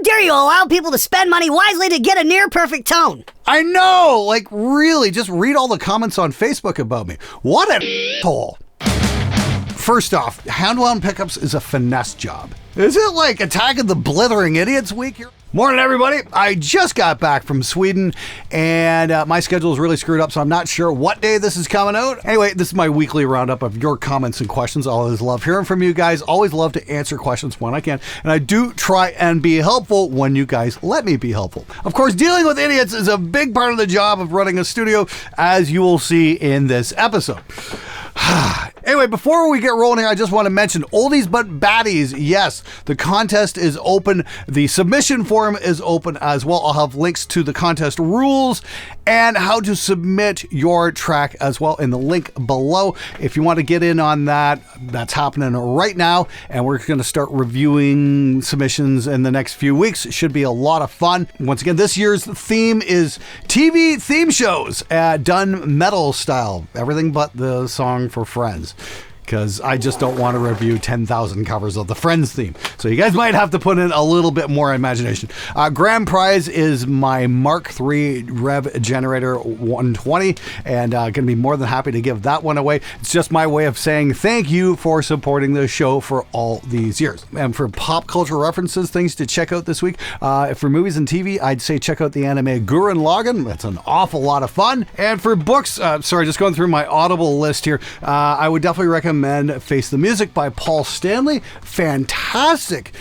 dare you allow people to spend money wisely to get a near-perfect tone? I know, like really, just read all the comments on Facebook about me. What an asshole. First off, hand-wound pickups is a finesse job. Is it like Attack of the Blithering Idiots week here? Morning, everybody. I just got back from Sweden, and my schedule is really screwed up, so I'm not sure what day this is coming out. Anyway, this is my weekly roundup of your comments and questions. I always love hearing from you guys. Always love to answer questions when I can, and I do try and be helpful when you guys let me be helpful. Of course, dealing with idiots is a big part of the job of running a studio, as you will see in this episode. Anyway, before we get rolling here, I just want to mention Oldies But Baddies. Yes, the contest is open. The submission form is open as well. I'll have links to the contest rules and how to submit your track as well in the link below. If you want to get in on that, that's happening right now. And we're going to start reviewing submissions in the next few weeks. It should be a lot of fun. Once again, this year's theme is TV theme shows done metal style. Everything but the song for Friends, because I just don't want to review 10,000 covers of the Friends theme. So you guys might have to put in a little bit more imagination. Grand prize is my Mark III Rev Generator 120, and going to be more than happy to give that one away. It's just my way of saying thank you for supporting the show for all these years. And for pop culture references, things to check out this week. For movies and TV, I'd say check out the anime Gurren Lagann. That's an awful lot of fun. And for books, just going through my Audible list here, I would definitely recommend Face the Music by Paul Stanley. Fantastic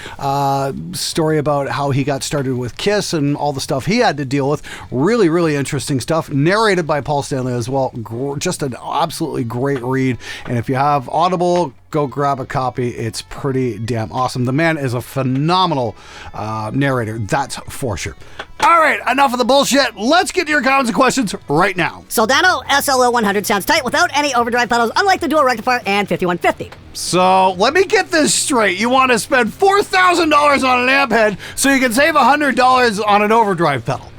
story about how he got started with Kiss and all the stuff he had to deal with. Really, really interesting stuff. Narrated by Paul Stanley as well. Just an absolutely great read. And if you have Audible, go grab a copy. It's pretty damn awesome. The man is a phenomenal narrator, that's for sure. All right, enough of the bullshit. Let's get to your comments and questions right now. Soldano SLO 100 sounds tight without any overdrive pedals, unlike the dual rectifier and 5150. So let me get this straight. You want to spend $4,000 on an amp head so you can save $100 on an overdrive pedal.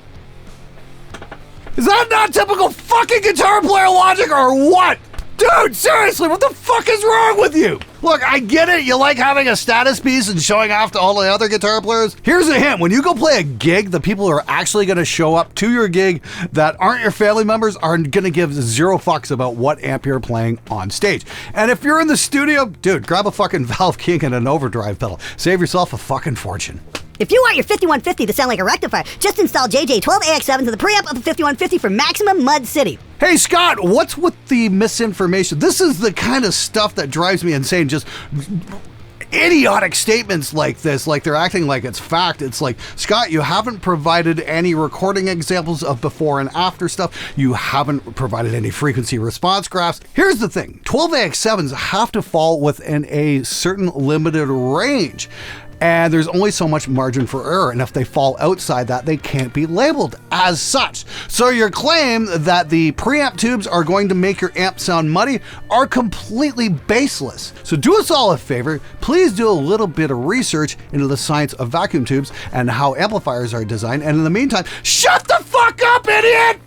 Is that not typical fucking guitar player logic or what? Dude, seriously, what the fuck is wrong with you? Look, I get it. You like having a status piece and showing off to all the other guitar players. Here's a hint. When you go play a gig, the people who are actually going to show up to your gig that aren't your family members are going to give zero fucks about what amp you're playing on stage. And if you're in the studio, dude, grab a fucking Valve King and an overdrive pedal. Save yourself a fucking fortune. If you want your 5150 to sound like a rectifier, just install JJ12AX7 to the preamp of the 5150 for maximum Mud City. Hey Scott, what's with the misinformation? This is the kind of stuff that drives me insane. Just idiotic statements like this, like they're acting like it's fact. It's like, Scott, you haven't provided any recording examples of before and after stuff. You haven't provided any frequency response graphs. Here's the thing, 12AX7s have to fall within a certain limited range. And there's only so much margin for error, and if they fall outside that, they can't be labeled as such. So your claim that the preamp tubes are going to make your amp sound muddy are completely baseless. So do us all a favor, please do a little bit of research into the science of vacuum tubes and how amplifiers are designed, and in the meantime, shut the fuck up, idiot!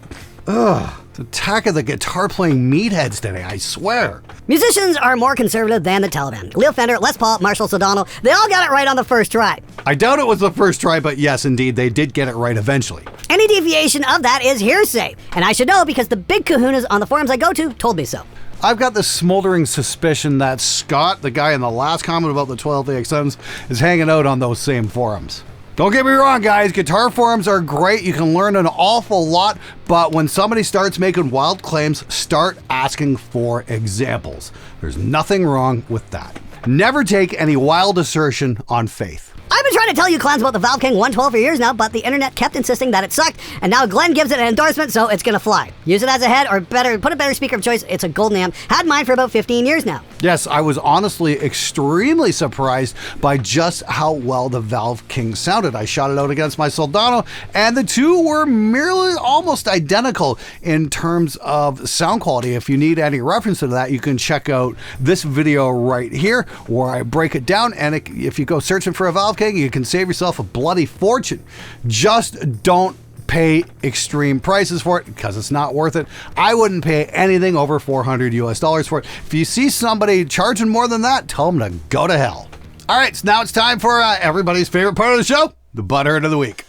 Ugh. Attack of the guitar playing meatheads today, I swear. Musicians are more conservative than the Taliban. Leo Fender, Les Paul, Marshall Soldano, they all got it right on the first try. I doubt it was the first try, but yes, indeed, they did get it right eventually. Any deviation of that is hearsay. And I should know because the big kahunas on the forums I go to told me so. I've got this smoldering suspicion that Scott, the guy in the last comment about the 12AX7s, is hanging out on those same forums. Don't get me wrong, guys, guitar forums are great. You can learn an awful lot, but when somebody starts making wild claims, start asking for examples. There's nothing wrong with that. Never take any wild assertion on faith. I've been trying to tell you clowns about the Valve King 112 for years now, but the internet kept insisting that it sucked, and now Glenn gives it an endorsement, so it's gonna fly. Use it as a head, or better, put a better speaker of choice. It's a golden amp. Had mine for about 15 years now. Yes, I was honestly extremely surprised by just how well the Valve King sounded. I shot it out against my Soldano, and the two were merely almost identical in terms of sound quality. If you need any reference to that, you can check out this video right here, where I break it down, and if you go searching for a Valve King, you can save yourself a bloody fortune. Just don't pay extreme prices for it because it's not worth it. I wouldn't pay anything over $400 for it. If you see somebody charging more than that, tell them to go to hell. All right, so now it's time for everybody's favorite part of the show, the butthurt of the week.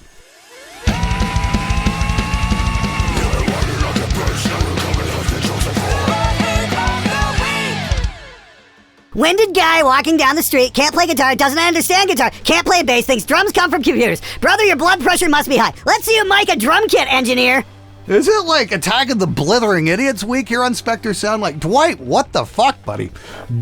Winded guy walking down the street, can't play guitar, doesn't understand guitar, can't play bass, thinks drums come from computers. Brother, your blood pressure must be high. Let's see you mic a drum kit, engineer. Is it like Attack of the Blithering Idiots week here on Spectre Sound? Like, Dwight, what the fuck, buddy?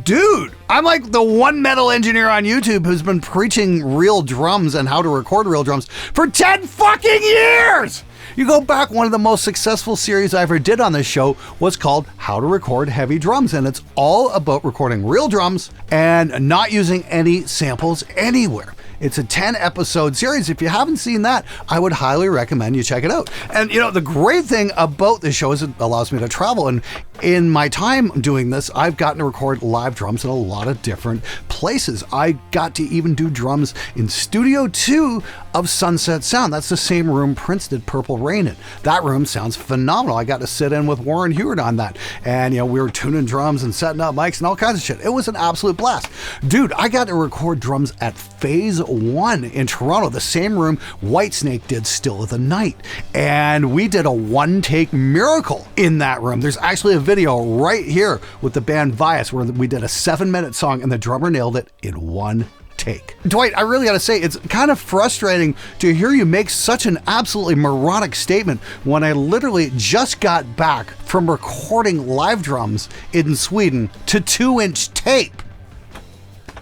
Dude, I'm like the one metal engineer on YouTube who's been preaching real drums and how to record real drums for 10 fucking years! You go back, one of the most successful series I ever did on this show was called How to Record Heavy Drums, and it's all about recording real drums and not using any samples anywhere. It's a 10-episode series. If you haven't seen that, I would highly recommend you check it out. And you know, the great thing about this show is it allows me to travel. And in my time doing this, I've gotten to record live drums in a lot of different places. I got to even do drums in Studio 2 of Sunset Sound. That's the same room Prince did Purple Rain in. That room sounds phenomenal. I got to sit in with Warren Hewart on that. And you know, we were tuning drums and setting up mics and all kinds of shit. It was an absolute blast. Dude, I got to record drums at Phase 1 in Toronto, the same room Whitesnake did Still of the Night. And we did a one-take miracle in that room. There's actually a video right here with the band Vias where we did a 7-minute song and the drummer nailed it in one take. Dwight, I really gotta say, it's kind of frustrating to hear you make such an absolutely moronic statement when I literally just got back from recording live drums in Sweden to 2-inch tape.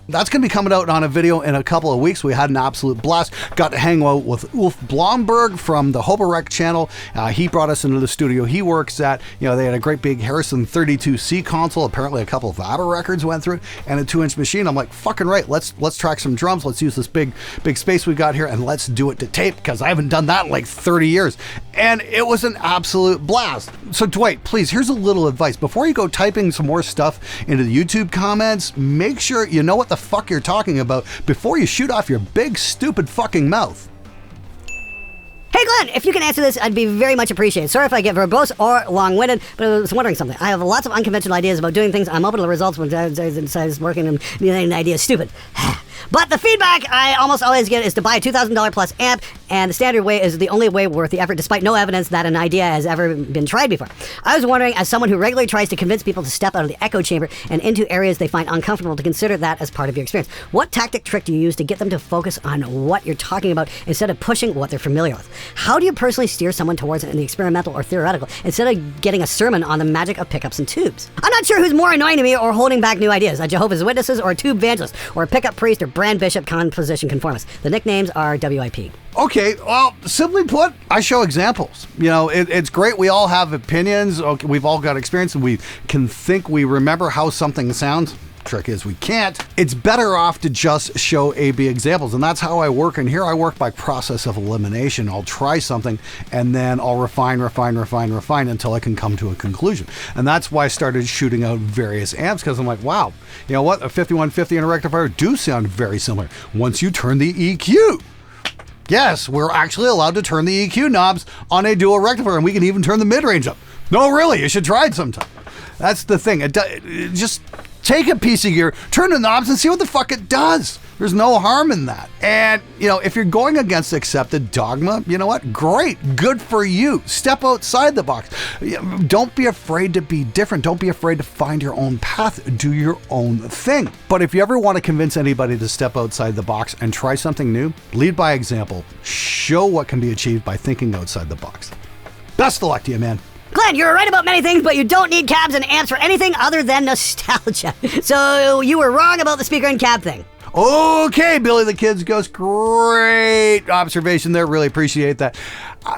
That's going to be coming out on a video in a couple of weeks. We had an absolute blast. Got to hang out with Ulf Blomberg from the Hoberek channel. He brought us into the studio he works at. You know, they had a great big Harrison 32C console. Apparently a couple of ABBA records went through it and a 2-inch machine. I'm like, fucking right. Let's track some drums. Let's use this big space we got here and let's do it to tape because I haven't done that in like 30 years. And it was an absolute blast. So Dwight, please, here's a little advice. Before you go typing some more stuff into the YouTube comments, make sure you know what the fuck you're talking about before you shoot off your big stupid fucking mouth. Hey Glenn, if you can answer this, I'd be very much appreciated. Sorry if I get verbose or long-winded, but I was wondering something. I have lots of unconventional ideas about doing things. I'm open to the results when I decide working and the idea is stupid. But the feedback I almost always get is to buy a $2,000 plus amp, and the standard way is the only way worth the effort, despite no evidence that an idea has ever been tried before. I was wondering, as someone who regularly tries to convince people to step out of the echo chamber and into areas they find uncomfortable, to consider that as part of your experience. What tactic trick do you use to get them to focus on what you're talking about instead of pushing what they're familiar with? How do you personally steer someone towards it in the experimental or theoretical instead of getting a sermon on the magic of pickups and tubes? I'm not sure who's more annoying to me or holding back new ideas, a Jehovah's Witnesses or a tube evangelist or a pickup priest or brand bishop composition conformist. The nicknames are WIP. Okay, well, simply put, I show examples. You know, it's great. We all have opinions. Okay, we've all got experience and we can think we remember how something sounds. Trick is we can't. It's better off to just show A/B examples, and that's how I work. And here I work by process of elimination. I'll try something and then I'll refine until I can come to a conclusion. And that's why I started shooting out various amps, because I'm like, wow, you know what? A 5150 and a rectifier do sound very similar once you turn the EQ. Yes, we're actually allowed to turn the EQ knobs on a dual rectifier, and we can even turn the mid-range up. No, really, you should try it sometime. That's the thing. Just take a piece of gear, turn the knobs, and see what the fuck it does. There's no harm in that. And, you know, if you're going against accepted dogma, you know what? Great. Good for you. Step outside the box. Don't be afraid to be different. Don't be afraid to find your own path. Do your own thing. But if you ever want to convince anybody to step outside the box and try something new, lead by example. Show what can be achieved by thinking outside the box. Best of luck to you, man. Glenn, you're right about many things, but you don't need cabs and amps for anything other than nostalgia. So you were wrong about the speaker and cab thing. Okay, Billy the Kid's Ghost, great observation there. Really appreciate that.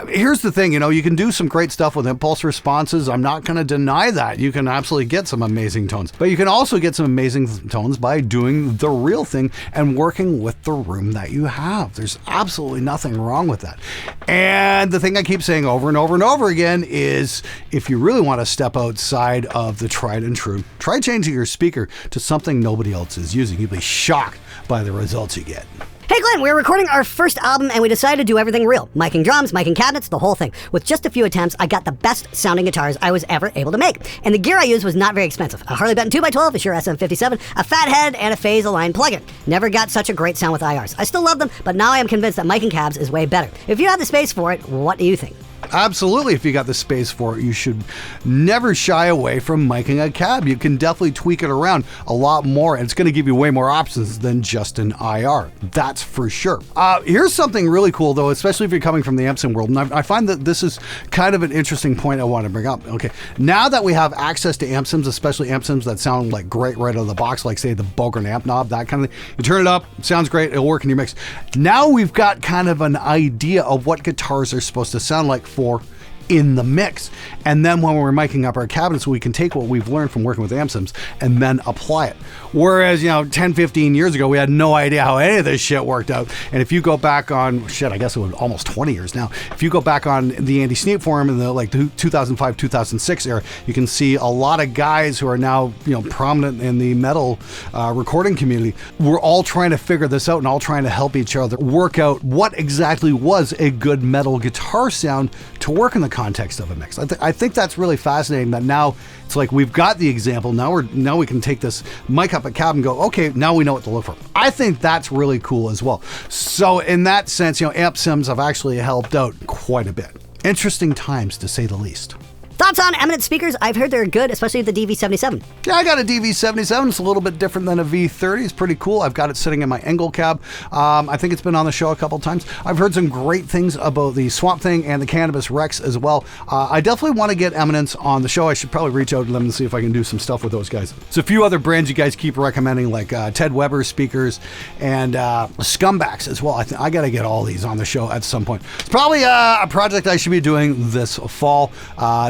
Here's the thing, you know, you can do some great stuff with impulse responses. I'm not going to deny that. You can absolutely get some amazing tones, but you can also get some amazing tones by doing the real thing and working with the room that you have. There's absolutely nothing wrong with that. And the thing I keep saying over and over and over again is, if you really want to step outside of the tried and true, try changing your speaker to something nobody else is using. You'll be shocked by the results you get. Hey Glenn, we were recording our first album and we decided to do everything real. Miking drums, miking cabinets, the whole thing. With just a few attempts, I got the best sounding guitars I was ever able to make. And the gear I used was not very expensive. A Harley Benton 2x12, a Shure SM57, a fat head, and a phase aligned plugin. Never got such a great sound with IRs. I still love them, but now I am convinced that miking cabs is way better. If you have the space for it, what do you think? Absolutely, if you got the space for it, you should never shy away from miking a cab. You can definitely tweak it around a lot more, and it's going to give you way more options than just an IR. That's for sure. Here's something really cool, though, especially if you're coming from the amp sim world, and I find that this is kind of an interesting point I want to bring up. Okay, now that we have access to amp sims, especially amp sims that sound like great right out of the box, like say the Bogren amp knob, that kind of thing, you turn it up, it sounds great, it'll work in your mix. Now we've got kind of an idea of what guitars are supposed to sound like for in the mix. And then when we're miking up our cabinets, we can take what we've learned from working with amp sims and then apply it. Whereas, 10, 15 years ago, we had no idea how any of this shit worked out. And if you go back on, I guess it was almost 20 years now. If you go back on the Andy Sneap forum in the 2005, 2006 era, you can see a lot of guys who are now, prominent in the metal recording community. We're all trying to figure this out and all trying to help each other work out what exactly was a good metal guitar sound to work in the context of a mix. I think that's really fascinating that now it's like we've got the example. Now we can take this mic up a cab and go, okay, now we know what to look for. I think that's really cool as well. So in that sense, amp sims have actually helped out quite a bit. Interesting times, to say the least. Thoughts on Eminent speakers? I've heard they're good, especially the DV77. Yeah, I got a DV77. It's a little bit different than a V30. It's pretty cool. I've got it sitting in my Engel cab. I think it's been on the show a couple times. I've heard some great things about the Swamp Thing and the Cannabis Rex as well. I definitely want to get Eminence on the show. I should probably reach out to them and see if I can do some stuff with those guys. There's a few other brands you guys keep recommending, like Ted Weber speakers and Scumbacks as well. I got to get all these on the show at some point. It's probably a project I should be doing this fall.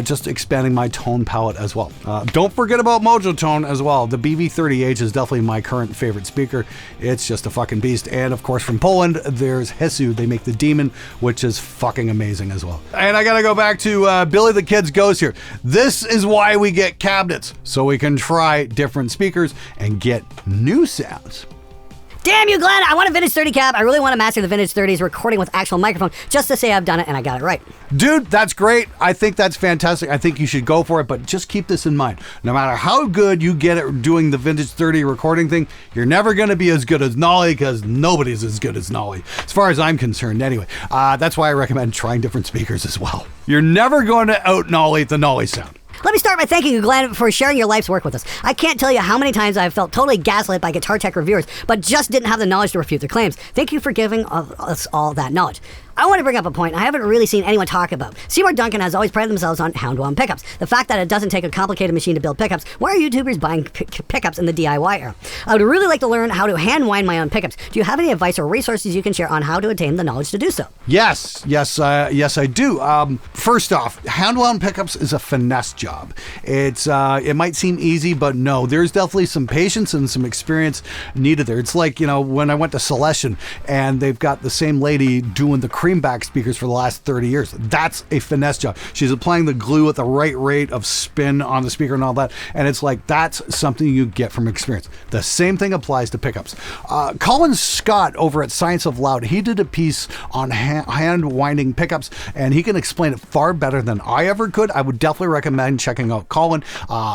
Just expanding my tone palette as well. Don't forget about Mojo Tone as well. The BV30H is definitely my current favorite speaker. It's just a fucking beast. And of course from Poland, there's Hesu. They make the Demon, which is fucking amazing as well. And I gotta go back to Billy the Kid's Ghost here. This is why we get cabinets, so we can try different speakers and get new sounds. Damn you, Glenn! I want a vintage 30 cab. I really want to master the vintage 30s recording with actual microphone just to say I've done it and I got it right. Dude, that's great. I think that's fantastic. I think you should go for it, but just keep this in mind. No matter how good you get at doing the vintage 30 recording thing, you're never going to be as good as Nolly, because nobody's as good as Nolly, as far as I'm concerned anyway. That's why I recommend trying different speakers as well. You're never going to out-Nolly the Nolly sound. Let me start by thanking you, Glenn, for sharing your life's work with us. I can't tell you how many times I've felt totally gaslit by guitar tech reviewers, but just didn't have the knowledge to refute their claims. Thank you for giving us all that knowledge. I want to bring up a point I haven't really seen anyone talk about. Seymour Duncan has always prided themselves on hand-wound pickups. The fact that it doesn't take a complicated machine to build pickups. Why are YouTubers buying pickups in the DIY era? I would really like to learn how to hand-wind my own pickups. Do you have any advice or resources you can share on how to attain the knowledge to do so? Yes, I do. First off, hand-wound pickups is a finesse job. It might seem easy, but no, there's definitely some patience and some experience needed there. It's like, when I went to Celestion and they've got the same lady doing the creamback speakers for the last 30 years. That's a finesse job. She's applying the glue at the right rate of spin on the speaker and all that. And it's like, that's something you get from experience. The same thing applies to pickups. Colin Scott over at Science of Loud, he did a piece on hand winding pickups, and he can explain it far better than I ever could. I would definitely recommend checking out Colin.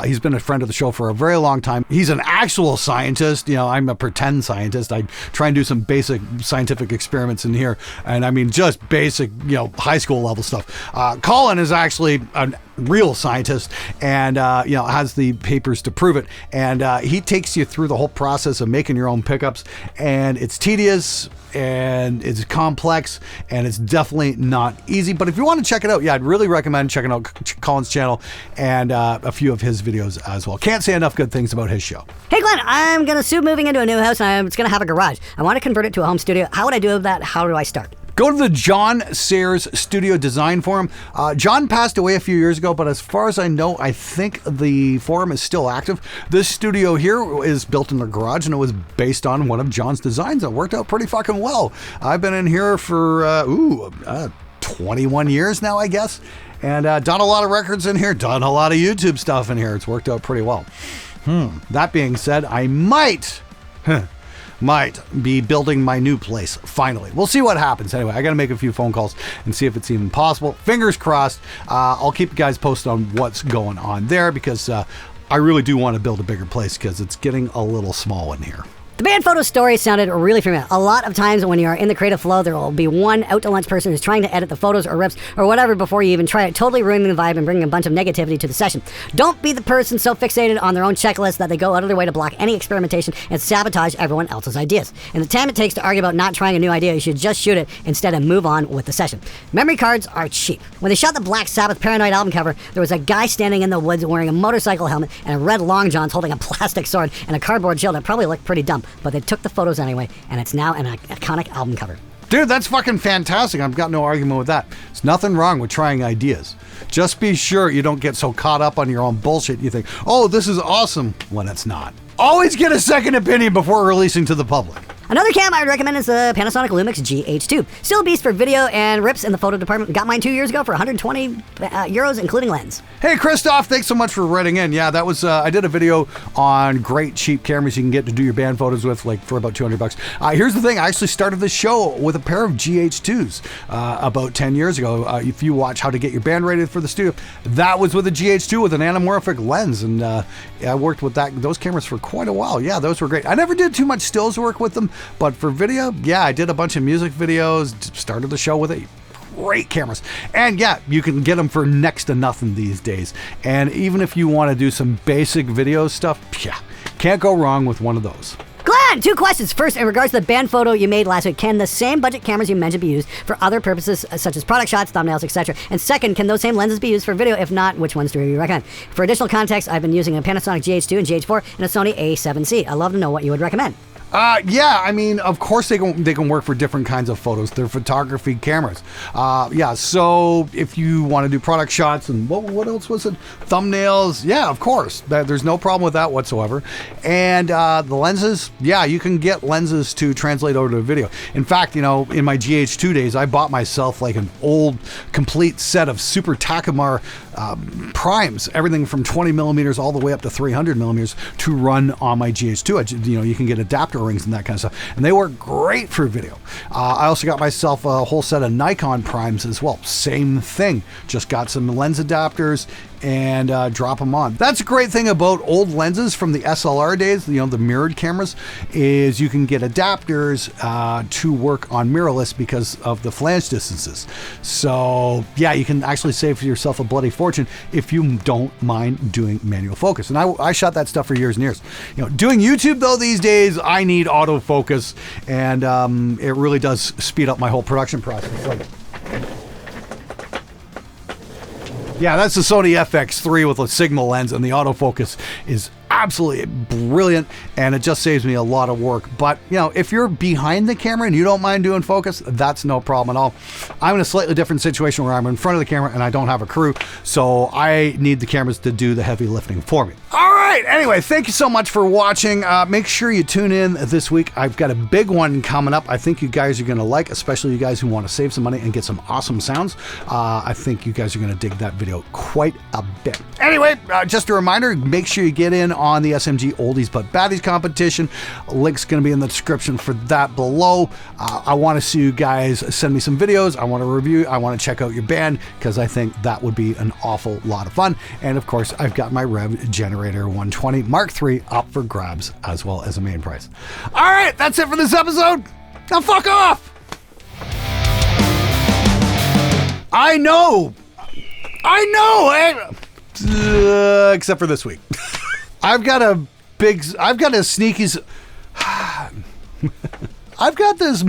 He's been a friend of the show for a very long time. He's an actual scientist. I'm a pretend scientist. I try and do some basic scientific experiments in here. And I mean, just basic, high school level stuff. Colin is actually a real scientist and, has the papers to prove it. And he takes you through the whole process of making your own pickups. And it's tedious and it's complex and it's definitely not easy. But if you want to check it out, I'd really recommend checking out Colin's channel and a few of his videos as well. Can't say enough good things about his show. Hey Glenn, I'm going to soon moving into a new house and it's going to have a garage. I want to convert it to a home studio. How would I do that? How do I start? Go to the John Sayers Studio Design Forum. John passed away a few years ago, but as far as I know, I think the forum is still active. This studio here is built in the garage, and it was based on one of John's designs. It worked out pretty fucking well. I've been in here for 21 years now, I guess, and done a lot of records in here, done a lot of YouTube stuff in here. It's worked out pretty well. That being said, I might might be building my new place, finally. We'll see what happens. Anyway, I got to make a few phone calls and see if it's even possible. Fingers crossed. I'll keep you guys posted on what's going on there, because I really do want to build a bigger place, because it's getting a little small in here. The band photo story sounded really familiar. A lot of times when you are in the creative flow, there will be one out-to-lunch person who's trying to edit the photos or rips or whatever before you even try it, totally ruining the vibe and bringing a bunch of negativity to the session. Don't be the person so fixated on their own checklist that they go out of their way to block any experimentation and sabotage everyone else's ideas. And the time it takes to argue about not trying a new idea, you should just shoot it instead and move on with the session. Memory cards are cheap. When they shot the Black Sabbath Paranoid album cover, there was a guy standing in the woods wearing a motorcycle helmet and a red long johns holding a plastic sword and a cardboard shield that probably looked pretty dumb, but they took the photos anyway, and it's now an iconic album cover. Dude, that's fucking fantastic. I've got no argument with that. There's nothing wrong with trying ideas. Just be sure you don't get so caught up on your own bullshit you think, oh, this is awesome, when it's not. Always get a second opinion before releasing to the public. Another cam I would recommend is the Panasonic Lumix GH2. Still a beast for video and rips in the photo department. Got mine 2 years ago for 120 euros, including lens. Hey, Christoph, thanks so much for writing in. Yeah, that was, I did a video on great cheap cameras you can get to do your band photos with, like for about $200. Here's the thing, I actually started this show with a pair of GH2s about 10 years ago. If you watch How to Get Your Band Rated for the Studio, that was with a GH2 with an anamorphic lens, and I worked with those cameras for quite a while. Yeah, those were great. I never did too much stills work with them, but for video, yeah, I did a bunch of music videos, started the show with it. Great cameras. And yeah, you can get them for next to nothing these days. And even if you want to do some basic video stuff, yeah, can't go wrong with one of those. Glenn, 2 questions. First, in regards to the band photo you made last week, can the same budget cameras you mentioned be used for other purposes such as product shots, thumbnails, etc.? And second, can those same lenses be used for video? If not, which ones do you recommend? For additional context, I've been using a Panasonic GH2 and GH4 and a Sony A7C. I'd love to know what you would recommend. Yeah, I mean, of course they can work for different kinds of photos. They're photography cameras. Yeah, so if you want to do product shots and what else was it? Thumbnails. Yeah, of course. There's no problem with that whatsoever. And the lenses, yeah, you can get lenses to translate over to video. In fact, you know, in my GH2 days, I bought myself like an old complete set of Super Takumar primes, everything from 20 millimeters all the way up to 300 millimeters to run on my GH2. You know, you can get adapter rings and that kind of stuff, and they work great for video. I also got myself a whole set of Nikon primes as well. Same thing, just got some lens adapters and drop them on. That's a great thing about old lenses from the SLR days, you know, the mirrored cameras, is you can get adapters to work on mirrorless because of the flange distances. So yeah, you can actually save yourself a bloody fortune if you don't mind doing manual focus. And I shot that stuff for years and years. You know, doing YouTube though these days, I need autofocus, and it really does speed up my whole production process. Like, yeah, that's the Sony FX3 with a Sigma lens, and the autofocus is absolutely brilliant, and it just saves me a lot of work. But you know, if you're behind the camera and you don't mind doing focus, that's no problem at all. I'm in a slightly different situation where I'm in front of the camera and I don't have a crew, so I need the cameras to do the heavy lifting for me. All right, anyway, thank you so much for watching. Make sure you tune in this week. I've got a big one coming up. I think you guys are gonna like, especially you guys who want to save some money and get some awesome sounds. I think you guys are gonna dig that video quite a bit. Anyway, just a reminder, make sure you get in on the SMG Oldies But Baddies Competition. Link's going to be in the description for that below. I want to see you guys send me some videos. I want to review. I want to check out your band because I think that would be an awful lot of fun. And of course, I've got my Rev Generator 120 Mark III up for grabs as well as a main prize. All right, that's it for this episode. Now fuck off. I know. Except for this week. I've got a sneaky... I've got this...